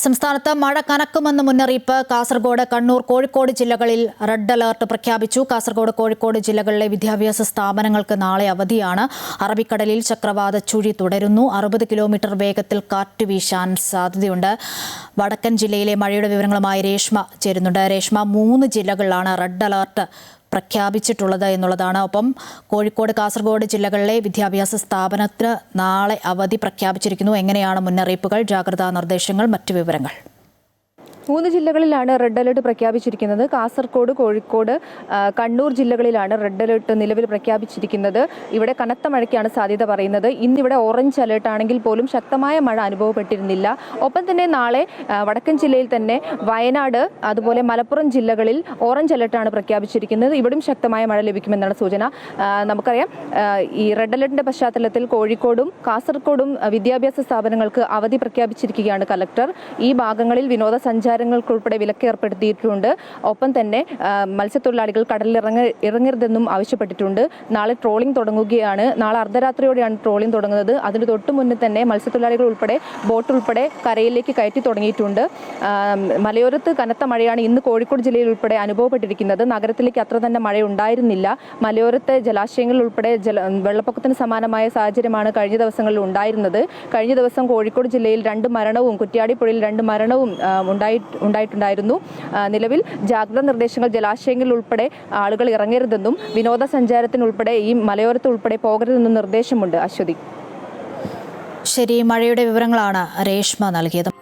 സംസ്ഥാനത്ത് മഴ കനക്കുമെന്ന് മുന്നറിയിപ്പ്. കാസർഗോഡ്, കണ്ണൂർ, കോഴിക്കോട് ജില്ലകളിൽ റെഡ് അലർട്ട് പ്രഖ്യാപിച്ചു. കാസർഗോഡ്, കോഴിക്കോട് ജില്ലകളിലെ വിദ്യാഭ്യാസ സ്ഥാപനങ്ങൾക്ക് നാളെ അവധിയാണ്. അറബിക്കടലിൽ ചക്രവാത ചുഴി തുടരുന്നു. 60 കിലോമീറ്റർ വേഗത്തിൽ കാറ്റ് വീശാൻ സാധ്യതയുണ്ട്. വടക്കൻ ജില്ലയിലെ മഴയുടെ വിവരങ്ങളുമായി രേഷ്മ ചേരുന്നുണ്ട്. രേഷ്മ, 3 ജില്ലകളിലാണ് റെഡ് അലർട്ട് പ്രഖ്യാപിച്ചിട്ടുള്ളത് എന്നുള്ളതാണ്. ഒപ്പം കോഴിക്കോട്, കാസർഗോഡ് ജില്ലകളിലെ വിദ്യാഭ്യാസ സ്ഥാപനത്തിന് നാളെ അവധി പ്രഖ്യാപിച്ചിരിക്കുന്നു. എങ്ങനെയാണ് മുന്നറിയിപ്പുകൾ, ജാഗ്രതാ നിർദ്ദേശങ്ങൾ, മറ്റു വിവരങ്ങൾ? 3 ജില്ലകളിലാണ് റെഡ് അലർട്ട് പ്രഖ്യാപിച്ചിരിക്കുന്നത്. കാസർഗോഡ്, കോഴിക്കോട്, കണ്ണൂർ ജില്ലകളിലാണ് റെഡ് അലർട്ട് നിലവിൽ പ്രഖ്യാപിച്ചിരിക്കുന്നത്. ഇവിടെ കനത്ത മഴയ്ക്കാണ് സാധ്യത പറയുന്നത്. ഇന്നിവിടെ ഓറഞ്ച് അലർട്ട് ആണെങ്കിൽ പോലും ശക്തമായ മഴ അനുഭവപ്പെട്ടിരുന്നില്ല. ഒപ്പം തന്നെ നാളെ വടക്കൻ ജില്ലയിൽ തന്നെ വയനാട്, അതുപോലെ മലപ്പുറം ജില്ലകളിൽ ഓറഞ്ച് അലർട്ടാണ് പ്രഖ്യാപിച്ചിരിക്കുന്നത്. ഇവിടെയും ശക്തമായ മഴ ലഭിക്കുമെന്നാണ് സൂചന. നമുക്കറിയാം, ഈ റെഡ് അലർട്ടിന്റെ പശ്ചാത്തലത്തിൽ കോഴിക്കോടും കാസർഗോഡും വിദ്യാഭ്യാസ സ്ഥാപനങ്ങൾക്ക് അവധി പ്രഖ്യാപിച്ചിരിക്കുകയാണ് കലക്ടർ. ഈ ഭാഗങ്ങളിൽ വിനോദസഞ്ചാരങ്ങൾക്കുൾപ്പെടെ വിലക്ക് ഏർപ്പെടുത്തിയിട്ടുണ്ട്. ഒപ്പം തന്നെ മത്സ്യത്തൊഴിലാളികൾ കടലിൽ ഇറങ്ങരുതെന്നും ആവശ്യപ്പെട്ടിട്ടുണ്ട്. നാളെ ട്രോളിംഗ് തുടങ്ങുകയാണ്. നാളെ അർദ്ധരാത്രിയോടെയാണ് ട്രോളിംഗ് തുടങ്ങുന്നത്. അതിന് തൊട്ട് മുന്നേ തന്നെ മത്സ്യത്തൊഴിലാളികൾ ഉൾപ്പെടെ ബോട്ട് ഉൾപ്പെടെ കരയിലേക്ക് കയറ്റി തുടങ്ങിയിട്ടുണ്ട്. മലയോരത്ത് കനത്ത മഴയാണ് ഇന്ന് കോഴിക്കോട് ജില്ലയിൽ ഉൾപ്പെടെ അനുഭവപ്പെട്ടിരിക്കുന്നത്. നഗരത്തിലേക്ക് അത്ര തന്നെ മഴ ഉണ്ടായിരുന്നില്ല. മലയോരത്തെ ജലാശയങ്ങളിൽ ഉൾപ്പെടെ വെള്ളപ്പൊക്കത്തിന് സമാനമായ സാഹചര്യമാണ് കഴിഞ്ഞ ദിവസങ്ങളിൽ ഉണ്ടായിരുന്നത്. കഴിഞ്ഞ ദിവസം കോഴിക്കോട് ജില്ലയിൽ 2 മരണവും കുറ്റ്യാടിപ്പുഴയിൽ 2 മരണവും ഉണ്ടായിട്ടുണ്ടായിരുന്നു. നിലവിൽ ജാഗ്രതാ നിർദ്ദേശങ്ങൾ ജലാശയങ്ങളിൽ ഉൾപ്പെടെ ആളുകൾ ഇറങ്ങരുതെന്നും വിനോദസഞ്ചാരത്തിനുൾപ്പെടെ ഈ മലയോരത്ത് ഉൾപ്പെടെ പോകരുതെന്നും നിർദ്ദേശമുണ്ട്. അശ്വതി, ശരി, മഴയുടെ വിവരങ്ങളാണ് രേഷ്മ നൽകിയത്.